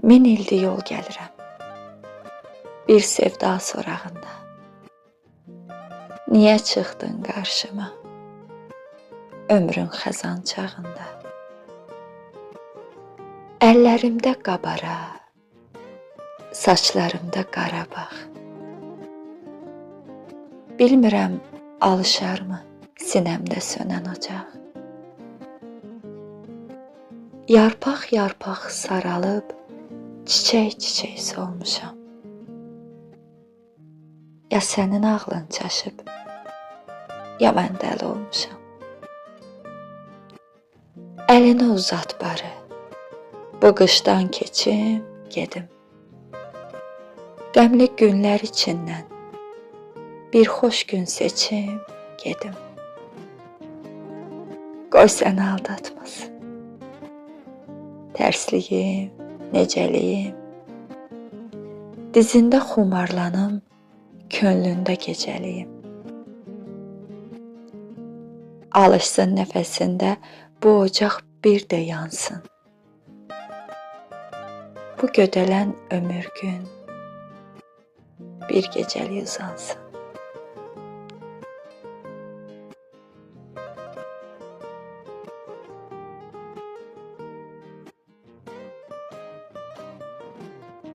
Min ildir yol gəlirəm, bir sevda sorağında. Niyə çıxdın qarşıma, ömrün xəzan çağında? Əllərimdə qabara, saçlarımda qara bax. Bilmirəm, alışarmı sinəmdə sönən ocaq? Yarpaq-yarpaq saralıb, çiçək-çiçək solmuşam. Ya sənin ağlın çaşıb, ya mən dəli olmuşam. Əlini uzat barı, bu qışdan keçim, gedim. Qəmli günlər içindən bir xoş gün seçim, gedim. Qoy səni aldatmasın. Tərsliyim, necəliyim, dizində xumarlanım, könlündə gecəliyim. Alışsın nəfəsində bu ocaq bir də yansın. Bu gödələn ömür gün bir gecəlik uzansın.